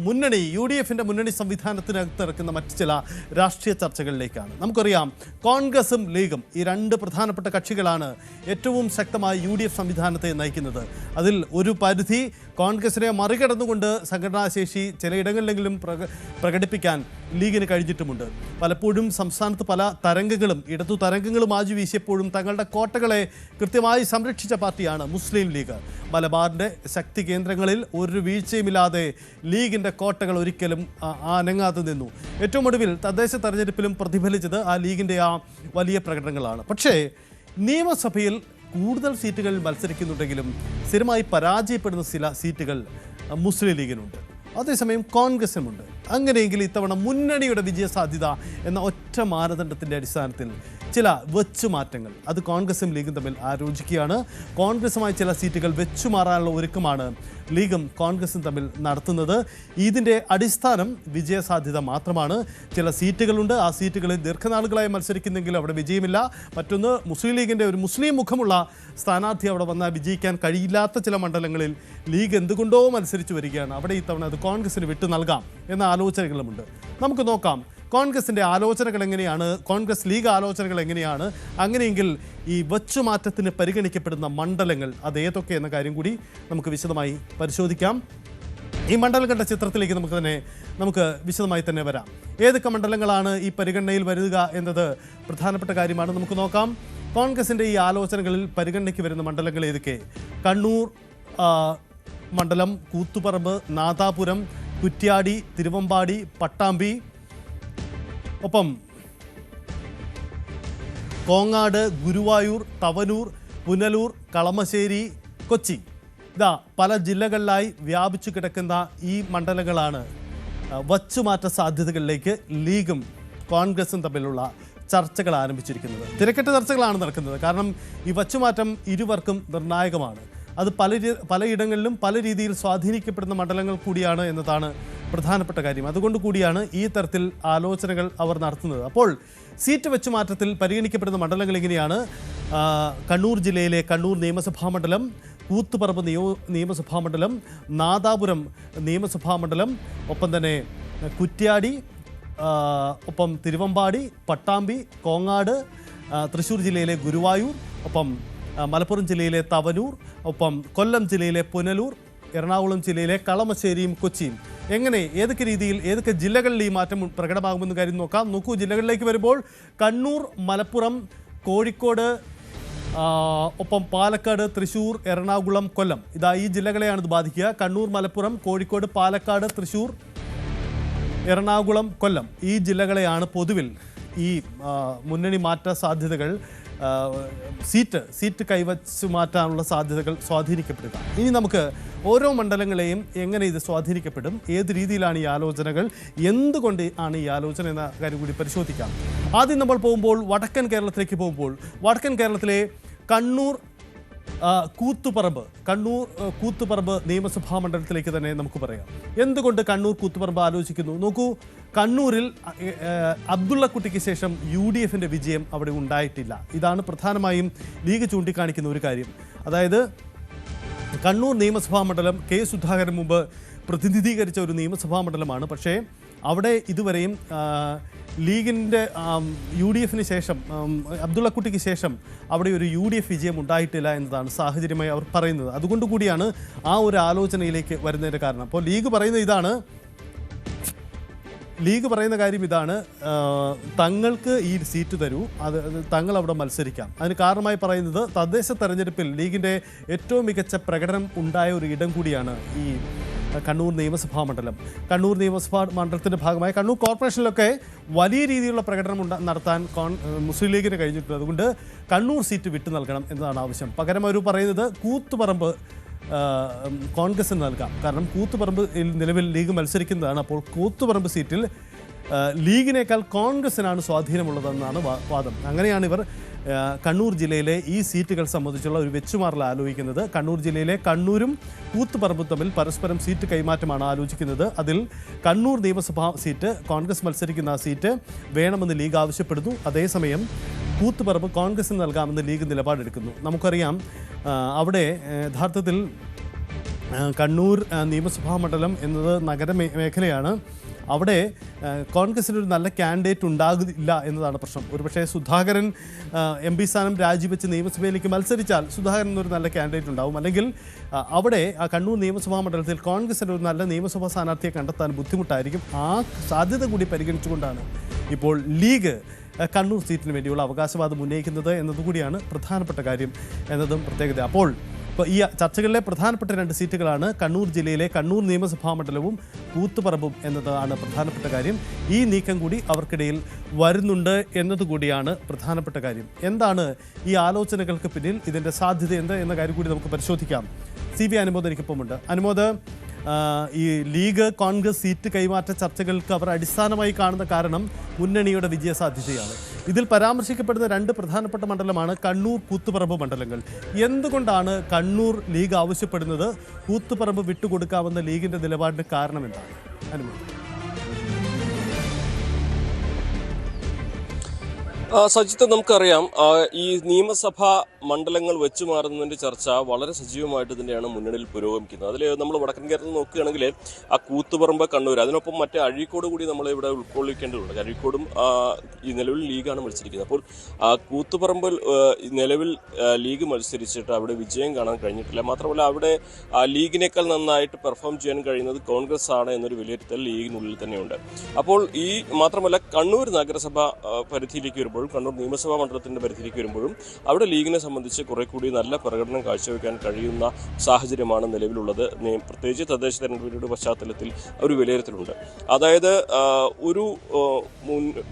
മുന്നണി UDFിൻ്റെ മുന്നണി സംവിധാനത്തിനകത്ത് ഇറക്കുന്ന മറ്റ് ചില രാഷ്ട്രീയ ചർച്ചകളിലേക്കാണ്. നമുക്കറിയാം കോൺഗ്രസും ലീഗും ഈ രണ്ട് പ്രധാനപ്പെട്ട കക്ഷികളാണ് ഏറ്റവും ശക്തമായി UDF സംവിധാനത്തെ നയിക്കുന്നത്. അതിൽ ഒരു പരിധി കോൺഗ്രസിനെ മറികടന്നുകൊണ്ട് സംഘടനാശേഷി ചിലയിടങ്ങളിലെങ്കിലും പ്രകടിപ്പിക്കാൻ ലീഗിന് കഴിഞ്ഞിട്ടുമുണ്ട്. പലപ്പോഴും സംസ്ഥാനത്ത് പല തരംഗങ്ങളും ഇടതു തരംഗങ്ങളും ആജു വീശിയപ്പോഴും തങ്ങളുടെ കോട്ടകളെ കൃത്യമായി സംരക്ഷിച്ച പാർട്ടിയാണ് മുസ്ലിം ലീഗ്. മലബാറിൻ്റെ ശക്തി കേന്ദ്രങ്ങളിൽ ഒരു വീഴ്ചയുമില്ലാതെ ലീഗിൻ്റെ കോട്ടകൾ ഒരിക്കലും അനങ്ങാതെ നിന്നു. ഏറ്റവും ഒടുവിൽ തദ്ദേശ തെരഞ്ഞെടുപ്പിലും പ്രതിഫലിച്ചത് ആ ലീഗിൻ്റെ ആ വലിയ പ്രകടനങ്ങളാണ്. പക്ഷേ നിയമസഭയിൽ കൂടുതൽ സീറ്റുകൾ മത്സരിക്കുന്നുണ്ടെങ്കിലും സ്ഥിരമായി പരാജയപ്പെടുന്ന ചില സീറ്റുകൾ മുസ്ലിം ലീഗിനുണ്ട്, അതേസമയം കോൺഗ്രസിനുമുണ്ട്. അങ്ങനെയെങ്കിൽ ഇത്തവണ മുന്നണിയുടെ വിജയസാധ്യത എന്ന ഒറ്റ മാനദണ്ഡത്തിൻ്റെ അടിസ്ഥാനത്തിൽ ചില വെച്ചുമാറ്റങ്ങൾ അത് കോൺഗ്രസും ലീഗും തമ്മിൽ ആലോചിക്കുകയാണ്. കോൺഗ്രസുമായി ചില സീറ്റുകൾ വെച്ചുമാറാനുള്ള ഒരുക്കമാണ് ലീഗും കോൺഗ്രസും തമ്മിൽ നടത്തുന്നത്. ഇതിൻ്റെ അടിസ്ഥാനം വിജയസാധ്യത മാത്രമാണ്. ചില സീറ്റുകളുണ്ട്, ആ സീറ്റുകളിൽ ദീർഘനാളുകളായി മത്സരിക്കുന്നെങ്കിൽ അവിടെ വിജയമില്ല. മറ്റൊന്ന് മുസ്ലിം ലീഗിൻ്റെ ഒരു മുസ്ലിം മുഖമുള്ള സ്ഥാനാർത്ഥി അവിടെ വന്നാൽ വിജയിക്കാൻ കഴിയില്ലാത്ത ചില മണ്ഡലങ്ങളിൽ ലീഗ് എന്തുകൊണ്ടോ മത്സരിച്ചു വരികയാണ്. അവിടെ ഇത്തവണ അത് കോൺഗ്രസിന് വിട്ടു നൽകാം എന്ന ആലോചനകളുമുണ്ട്. നമുക്ക് നോക്കാം കോൺഗ്രസിൻ്റെ ആലോചനകൾ എങ്ങനെയാണ്, കോൺഗ്രസ് ലീഗ് ആലോചനകൾ എങ്ങനെയാണ്. അങ്ങനെയെങ്കിൽ ഈ വച്ചുമാറ്റത്തിന് പരിഗണിക്കപ്പെടുന്ന മണ്ഡലങ്ങൾ അത് ഏതൊക്കെ എന്ന കാര്യം കൂടി നമുക്ക് വിശദമായി പരിശോധിക്കാം. ഈ മണ്ഡലങ്ങളുടെ ചിത്രത്തിലേക്ക് നമുക്ക് വിശദമായി തന്നെ വരാം. ഏതൊക്കെ മണ്ഡലങ്ങളാണ് ഈ പരിഗണനയിൽ വരിക എന്നത് പ്രധാനപ്പെട്ട കാര്യമാണ്. നമുക്ക് നോക്കാം കോൺഗ്രസിൻ്റെ ഈ ആലോചനകളിൽ പരിഗണനയ്ക്ക് വരുന്ന മണ്ഡലങ്ങൾ ഏതൊക്കെ. കണ്ണൂർ മണ്ഡലം, കൂത്തുപറമ്പ്, നാദാപുരം, കുറ്റ്യാടി, തിരുവമ്പാടി, പട്ടാമ്പി, ഒപ്പം കോങ്ങാട്, ഗുരുവായൂർ, തവനൂർ, പുനലൂർ, കളമശ്ശേരി, കൊച്ചി. ഇതാ പല ജില്ലകളിലായി വ്യാപിച്ചു കിടക്കുന്ന ഈ മണ്ഡലങ്ങളാണ് വച്ചുമാറ്റ സാധ്യതകളിലേക്ക് ലീഗും കോൺഗ്രസും തമ്മിലുള്ള ചർച്ചകൾ ആരംഭിച്ചിരിക്കുന്നത്. തിരക്കിട്ട ചർച്ചകളാണ് നടക്കുന്നത്. കാരണം ഈ വച്ചുമാറ്റം ഇരുവർക്കും നിർണായകമാണ്. അത് പലയിടങ്ങളിലും പല രീതിയിൽ സ്വാധീനിക്കപ്പെടുന്ന മണ്ഡലങ്ങൾ കൂടിയാണ് എന്നതാണ് പ്രധാനപ്പെട്ട കാര്യം. അതുകൊണ്ട് കൂടിയാണ് ഈ തരത്തിൽ ആലോചനകൾ അവർ നടത്തുന്നത്. അപ്പോൾ സീറ്റ് വെച്ചുമാറ്റത്തിൽ പരിഗണിക്കപ്പെടുന്ന മണ്ഡലങ്ങൾ ഇങ്ങനെയാണ്. കണ്ണൂർ ജില്ലയിലെ കണ്ണൂർ നിയമസഭാ മണ്ഡലം, കൂത്തുപറമ്പ് നിയമസഭാ മണ്ഡലം, നാദാപുരം നിയമസഭാ മണ്ഡലം, ഒപ്പം തന്നെ കുറ്റ്യാടി, ഒപ്പം തിരുവമ്പാടി, പട്ടാമ്പി, കോങ്ങാട്, തൃശ്ശൂർ ജില്ലയിലെ ഗുരുവായൂർ, ഒപ്പം മലപ്പുറം ജില്ലയിലെ തവനൂർ, ഒപ്പം കൊല്ലം ജില്ലയിലെ പുനലൂർ, എറണാകുളം ജില്ലയിലെ കളമശ്ശേരിയും കൊച്ചിയും. എങ്ങനെ ഏതൊക്കെ രീതിയിൽ ഏതൊക്കെ ജില്ലകളിൽ ഈ മാറ്റം പ്രകടമാകുമെന്ന കാര്യം നോക്കൂ. ജില്ലകളിലേക്ക് വരുമ്പോൾ കണ്ണൂർ, മലപ്പുറം, കോഴിക്കോട്, ഒപ്പം പാലക്കാട്, തൃശ്ശൂർ, എറണാകുളം, കൊല്ലം. ഈ ജില്ലകളെയാണ് ഇത് ബാധിക്കുക. കണ്ണൂർ, മലപ്പുറം, കോഴിക്കോട്, പാലക്കാട്, തൃശ്ശൂർ, എറണാകുളം, കൊല്ലം ഈ ജില്ലകളെയാണ് പൊതുവിൽ ഈ മുന്നണി മാറ്റ സാധ്യതകൾ, സീറ്റ് കൈവച്ചു മാറ്റാനുള്ള സാധ്യതകൾ സ്വാധീനിക്കപ്പെടുക. ഇനി നമുക്ക് ഓരോ മണ്ഡലങ്ങളെയും എങ്ങനെ ഇത് സ്വാധീനിക്കപ്പെടും, ഏത് രീതിയിലാണ് ഈ ആലോചനകൾ, എന്തുകൊണ്ട് ആണ് ഈ ആലോചന എന്ന കാര്യം കൂടി പരിശോധിക്കാം. ആദ്യം നമ്മൾ പോകുമ്പോൾ വടക്കൻ കേരളത്തിലേക്ക് പോകുമ്പോൾ വടക്കൻ കേരളത്തിലെ കണ്ണൂർ കൂത്തുപറമ്പ് നിയമസഭാ മണ്ഡലത്തിലേക്ക് തന്നെ നമുക്ക് പറയാം. എന്തുകൊണ്ട് കണ്ണൂർ കൂത്തുപറമ്പ് ആലോചിക്കുന്നു? നോക്കൂ, കണ്ണൂരിൽ അബ്ദുള്ളക്കുട്ടിക്ക് ശേഷം UDFിൻ്റെ വിജയം അവിടെ ഉണ്ടായിട്ടില്ല. ഇതാണ് പ്രധാനമായും ലീഗ് ചൂണ്ടിക്കാണിക്കുന്ന ഒരു കാര്യം. അതായത് കണ്ണൂർ നിയമസഭാ മണ്ഡലം കെ സുധാകരൻ മുമ്പ് പ്രതിനിധീകരിച്ച ഒരു നിയമസഭാ മണ്ഡലമാണ്. പക്ഷേ അവിടെ ഇതുവരെയും ലീഗിൻ്റെ UDFിന് ശേഷം അബ്ദുള്ളക്കുട്ടിക്ക് ശേഷം അവിടെ ഒരു UDF വിജയം ഉണ്ടായിട്ടില്ല എന്നതാണ് സാഹചര്യമായി അവർ പറയുന്നത്. അതുകൊണ്ട് കൂടിയാണ് ആ ഒരു ആലോചനയിലേക്ക് വരുന്നതിൻ്റെ കാരണം. അപ്പോൾ ലീഗ് പറയുന്ന കാര്യം ഇതാണ്, തങ്ങൾക്ക് ഈ സീറ്റ് തരൂ, അത് തങ്ങൾ അവിടെ മത്സരിക്കാം. അതിന് കാരണമായി പറയുന്നത് തദ്ദേശ തെരഞ്ഞെടുപ്പിൽ ലീഗിൻ്റെ ഏറ്റവും മികച്ച പ്രകടനം ഉണ്ടായ ഒരു ഇടം കൂടിയാണ് ഈ കണ്ണൂർ നിയമസഭാ മണ്ഡലം. കണ്ണൂർ നിയമസഭാ മണ്ഡലത്തിൻ്റെ ഭാഗമായി കണ്ണൂർ കോർപ്പറേഷനിലൊക്കെ വലിയ രീതിയിലുള്ള പ്രകടനം നടത്താൻ മുസ്ലിം ലീഗിന് കഴിഞ്ഞിട്ടുണ്ട്. അതുകൊണ്ട് കണ്ണൂർ സീറ്റ് വിട്ടു നൽകണം എന്നതാണ് ആവശ്യം. പകരം അവർ പറയുന്നത് കൂത്തുപറമ്പ് കോൺഗ്രസിന് നൽകാം. കാരണം കൂത്തുപറമ്പ് നിലവിൽ ലീഗ് മത്സരിക്കുന്നതാണ്. അപ്പോൾ കൂത്തുപറമ്പ് സീറ്റിൽ ലീഗിനേക്കാൾ കോൺഗ്രസിനാണ് സ്വാധീനമുള്ളതെന്നാണ് വാദം. അങ്ങനെയാണ് ഇവർ കണ്ണൂർ ജില്ലയിലെ ഈ സീറ്റുകൾ സംബന്ധിച്ചുള്ള ഒരു വെച്ചുമാറൽ ആലോചിക്കുന്നത്. കണ്ണൂർ ജില്ലയിലെ കണ്ണൂരും കൂത്തുപറമ്പും തമ്മിൽ പരസ്പരം സീറ്റ് കൈമാറ്റമാണ് ആലോചിക്കുന്നത്. അതിൽ കണ്ണൂർ നിയമസഭാ സീറ്റ്, കോൺഗ്രസ് മത്സരിക്കുന്ന സീറ്റ് വേണമെന്ന് ലീഗ് ആവശ്യപ്പെടുന്നു. അതേസമയം കൂത്തുപറമ്പ് കോൺഗ്രസിന് നൽകാമെന്ന് ലീഗ് നിലപാടെടുക്കുന്നു. നമുക്കറിയാം അവിടെ യഥാർത്ഥത്തിൽ കണ്ണൂർ നിയമസഭാ മണ്ഡലം എന്നത് മേഖലയാണ്. അവിടെ കോൺഗ്രസിന് ഒരു നല്ല കാൻഡിഡേറ്റ് ഉണ്ടാകില്ല എന്നതാണ് പ്രശ്നം. ഒരുപക്ഷേ സുധാകരൻ MP സ്ഥാനം രാജിവെച്ച് നിയമസഭയിലേക്ക് മത്സരിച്ചാൽ സുധാകരൻ ഒരു നല്ല കാൻഡിഡേറ്റ് ഉണ്ടാവും. അല്ലെങ്കിൽ അവിടെ ആ കണ്ണൂർ നിയമസഭാ മണ്ഡലത്തിൽ കോൺഗ്രസിന് ഒരു നല്ല നിയമസഭാ സ്ഥാനാർത്ഥിയെ കണ്ടെത്താൻ ബുദ്ധിമുട്ടായിരിക്കും. ആ സാധ്യത കൂടി പരിഗണിച്ചുകൊണ്ടാണ് ഇപ്പോൾ ലീഗ് കണ്ണൂർ സീറ്റിന് വേണ്ടിയുള്ള അവകാശവാദം ഉന്നയിക്കുന്നത് എന്നതുകൂടിയാണ് പ്രധാനപ്പെട്ട കാര്യം എന്നതും പ്രത്യേകത. അപ്പോൾ ഈ ചർച്ചകളിലെ പ്രധാനപ്പെട്ട 2 സീറ്റുകളാണ് കണ്ണൂർ ജില്ലയിലെ കണ്ണൂർ നിയമസഭാ മണ്ഡലവും കൂത്തുപറമ്പും എന്നതാണ് പ്രധാനപ്പെട്ട കാര്യം. ഈ നീക്കം കൂടി അവർക്കിടയിൽ വരുന്നുണ്ട് എന്നതുകൂടിയാണ് പ്രധാനപ്പെട്ട കാര്യം. എന്താണ് ഈ ആലോചനകൾക്ക് പിന്നിൽ, ഇതിൻ്റെ സാധ്യത എന്ത് എന്ന കാര്യം കൂടി നമുക്ക് പരിശോധിക്കാം. CV അനുമോദ് എനിക്കൊപ്പമുണ്ട്. അനുമോദ്, ഈ ലീഗ് കോൺഗ്രസ് സീറ്റ് കൈമാറ്റ ചർച്ചകൾക്ക് അവർ അടിസ്ഥാനമായി കാണുന്ന കാരണം മുന്നണിയുടെ വിജയസാധ്യതയാണ്. ഇതിൽ പരാമർശിക്കപ്പെടുന്ന 2 പ്രധാനപ്പെട്ട മണ്ഡലമാണ് കണ്ണൂർ കൂത്തുപറമ്പ് മണ്ഡലങ്ങൾ. എന്തുകൊണ്ടാണ് കണ്ണൂർ ലീഗ് ആവശ്യപ്പെടുന്നത്? കൂത്തുപറമ്പ് വിട്ടുകൊടുക്കാമെന്ന ലീഗിന്റെ നിലപാടിന് കാരണം എന്താണ്? അനുമതി. സജിത്ത്, നമുക്കറിയാം ഈ നിയമസഭാ മണ്ഡലങ്ങൾ വെച്ചു മാറുന്നതിൻ്റെ ചർച്ച വളരെ സജീവമായിട്ട് തന്നെയാണ് മുന്നണിയിൽ പുരോഗമിക്കുന്നത്. അതിൽ നമ്മൾ വടക്കൻ കേരളത്തിൽ നോക്കുകയാണെങ്കിൽ ആ കൂത്തുപറമ്പ്, കണ്ണൂർ, അതിനൊപ്പം മറ്റേ അഴീക്കോട് കൂടി നമ്മൾ ഇവിടെ ഉൾക്കൊള്ളിക്കേണ്ടതുണ്ട്. അഴീക്കോടും ഈ നിലവിൽ ലീഗാണ് മത്സരിക്കുന്നത്. അപ്പോൾ കൂത്തുപറമ്പിൽ നിലവിൽ ലീഗ് മത്സരിച്ചിട്ട് അവിടെ വിജയം കാണാൻ കഴിഞ്ഞിട്ടില്ല. മാത്രമല്ല അവിടെ ലീഗിനേക്കാൾ നന്നായിട്ട് പെർഫോം ചെയ്യാൻ കഴിയുന്നത് കോൺഗ്രസ് ആണ് എന്നൊരു വിലയിരുത്തൽ ലീഗിനുള്ളിൽ തന്നെയുണ്ട്. അപ്പോൾ ഈ മാത്രമല്ല കണ്ണൂർ നഗരസഭ പരിധിയിലേക്ക് വരുമ്പോൾ, കണ്ണൂർ നിയമസഭാ മണ്ഡലത്തിൻ്റെ പരിധിയിലേക്ക് വരുമ്പോഴും അവിടെ ലീഗിനെ സംബന്ധിച്ച് കുറെ കൂടി നല്ല പ്രകടനം കാഴ്ചവെക്കാൻ കഴിയുന്ന സാഹചര്യമാണ് നിലവിലുള്ളത്. പ്രത്യേകിച്ച് തദ്ദേശ തെരഞ്ഞെടുപ്പിന്റെ പശ്ചാത്തലത്തിൽ ഒരു വിലയിരുത്തലുണ്ട്. അതായത് ഒരു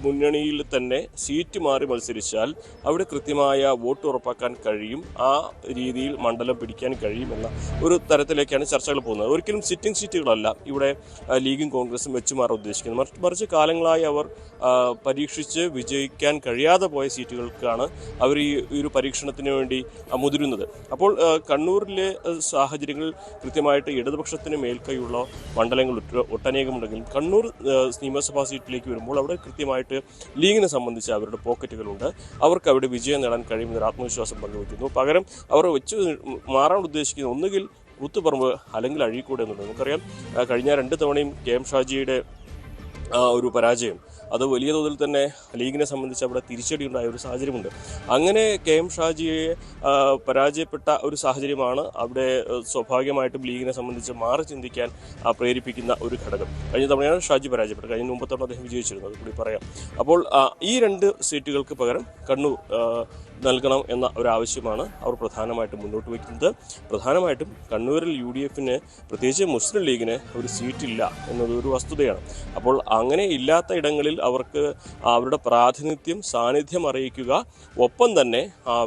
മുന്നണിയിൽ തന്നെ സീറ്റ് മാറി മത്സരിച്ചാൽ അവിടെ കൃത്യമായ വോട്ട് ഉറപ്പാക്കാൻ കഴിയും, ആ രീതിയിൽ മണ്ഡലം പിടിക്കാൻ കഴിയുമെന്ന ഒരു തരത്തിലേക്കാണ് ചർച്ചകൾ പോകുന്നത്. ഒരിക്കലും സിറ്റിംഗ് സീറ്റുകളല്ല ഇവിടെ ലീഗും കോൺഗ്രസും വെച്ചു മാറാൻ ഉദ്ദേശിക്കുന്നത്. മറിച്ച് കാലങ്ങളായി അവർ പരീക്ഷിച്ച് വിജയിക്കാൻ കഴിയാതെ പോയ സീറ്റുകൾക്കാണ് അവർ ഈ ഒരു പരീക്ഷണത്തിന് വേണ്ടി മുതിരുന്നത്. അപ്പോൾ കണ്ണൂരിലെ സാഹചര്യങ്ങൾ കൃത്യമായിട്ട് ഇടതുപക്ഷത്തിന് മേൽക്കൈയുള്ള മണ്ഡലങ്ങൾ ഒട്ടനേകമുണ്ടെങ്കിലും കണ്ണൂർ നിയമസഭാ സീറ്റിലേക്ക് വരുമ്പോൾ അവിടെ കൃത്യമായിട്ട് ലീഗിനെ സംബന്ധിച്ച് അവരുടെ പോക്കറ്റുകളുണ്ട്. അവർക്ക് അവിടെ വിജയം നേടാൻ കഴിയുമെന്നൊരു ആത്മവിശ്വാസം പങ്കുവയ്ക്കുന്നു. പകരം അവർ വെച്ച് മാറാൻ ഉദ്ദേശിക്കുന്നത് ഒന്നുകിൽ കൂത്തുപറമ്പ് അല്ലെങ്കിൽ അഴീക്കോട് എന്നുള്ളത്. നമുക്കറിയാം കഴിഞ്ഞ 2 തവണയും KM ഷാജിയുടെ ഒരു പരാജയം അത് വലിയ തോതിൽ തന്നെ ലീഗിനെ സംബന്ധിച്ച് അവിടെ തിരിച്ചടിയുണ്ടായ ഒരു സാഹചര്യമുണ്ട്. അങ്ങനെ KM ഷാജിയെ പരാജയപ്പെട്ട ഒരു സാഹചര്യമാണ് അവിടെ സ്വാഭാവികമായിട്ടും ലീഗിനെ സംബന്ധിച്ച് മാറി ചിന്തിക്കാൻ പ്രേരിപ്പിക്കുന്ന ഒരു ഘടകം. കഴിഞ്ഞ തവണയാണ് ഷാജി പരാജയപ്പെട്ടത്, കഴിഞ്ഞ മുമ്പത്തെ തവണ അദ്ദേഹം വിജയിച്ചിരുന്നു, അത് കൂടി പറയാം. അപ്പോൾ ഈ 2 സീറ്റുകൾക്ക് പകരം കണ്ണൂർ നൽകണം എന്ന ഒരാവശ്യമാണ് അവർ പ്രധാനമായിട്ടും മുന്നോട്ട് വയ്ക്കുന്നത്. പ്രധാനമായിട്ടും കണ്ണൂരിൽ UDFന്, പ്രത്യേകിച്ച് മുസ്ലിം ലീഗിന് ഒരു സീറ്റില്ല എന്നതൊരു വസ്തുതയാണ്. അപ്പോൾ അങ്ങനെ ഇല്ലാത്ത ഇടങ്ങളിൽ അവർക്ക് അവരുടെ പ്രാതിനിധ്യം, സാന്നിധ്യം അറിയിക്കുക, ഒപ്പം തന്നെ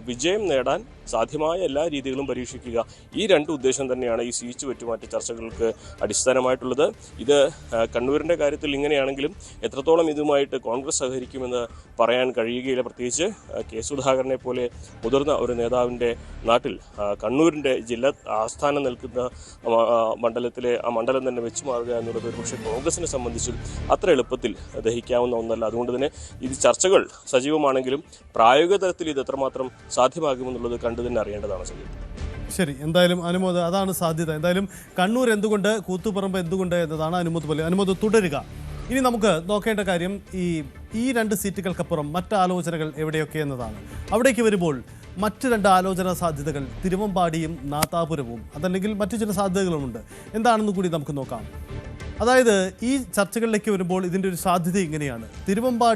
വിജയം നേടാൻ സാധ്യമായ എല്ലാ രീതികളും പരീക്ഷിക്കുക, ഈ 2 ഉദ്ദേശം തന്നെയാണ് ഈ സീറ്റ് വെറ്റുമാറ്റ ചർച്ചകൾക്ക് അടിസ്ഥാനമായിട്ടുള്ളത്. ഇത് കണ്ണൂരിൻ്റെ കാര്യത്തിൽ ഇങ്ങനെയാണെങ്കിലും എത്രത്തോളം ഇതുമായിട്ട് കോൺഗ്രസ് സഹകരിക്കുമെന്ന് പറയാൻ കഴിയുകയില്ല. പ്രത്യേകിച്ച് K സുധാകരനെ പോലെ മുതിർന്ന ഒരു നേതാവിൻ്റെ നാട്ടിൽ കണ്ണൂരിൻ്റെ ജില്ലാ ആസ്ഥാനം നിൽക്കുന്ന മണ്ഡലത്തിലെ ആ മണ്ഡലം തന്നെ വെച്ചു മാറുക എന്നുള്ളത് ഒരുപക്ഷെ കോൺഗ്രസിനെ സംബന്ധിച്ചും അത്ര എളുപ്പത്തിൽ ദഹിക്കാവുന്ന ഒന്നല്ല. അതുകൊണ്ട് തന്നെ ഇത് ചർച്ചകൾ സജീവമാണെങ്കിലും പ്രായോഗിക തലത്തിൽ ഇത് എത്രമാത്രം സാധ്യമാകുമെന്നുള്ളത് കണ്ടു തന്നെ അറിയേണ്ടതാണ്. ശരി, എന്തായാലും അനുമോദ്, അതാണ് സാധ്യത. എന്തായാലും കണ്ണൂർ എന്തുകൊണ്ട്, കൂത്തുപറമ്പ് എന്തുകൊണ്ട് എന്നതാണ് അനുമോദ് പോലെ. അനുമോദ് തുടരുക. ഇനി നമുക്ക് നോക്കേണ്ട കാര്യം ഈ 2 സീറ്റുകൾക്കപ്പുറം മറ്റ് ആലോചനകൾ എവിടെയൊക്കെ എന്നതാണ്. അവിടേക്ക് വരുമ്പോൾ മറ്റ് 2 ആലോചനാ സാധ്യതകൾ തിരുവമ്പാടിയും നാദാപുരവും, അതല്ലെങ്കിൽ മറ്റു ചില സാധ്യതകളുമുണ്ട്. എന്താണെന്ന് കൂടി നമുക്ക് നോക്കാം. അതായത് ഈ ചർച്ചകളിലേക്ക് വരുമ്പോൾ ഇതിൻ്റെ ഒരു സാധ്യത ഇങ്ങനെയാണ്. തിരുവമ്പാടി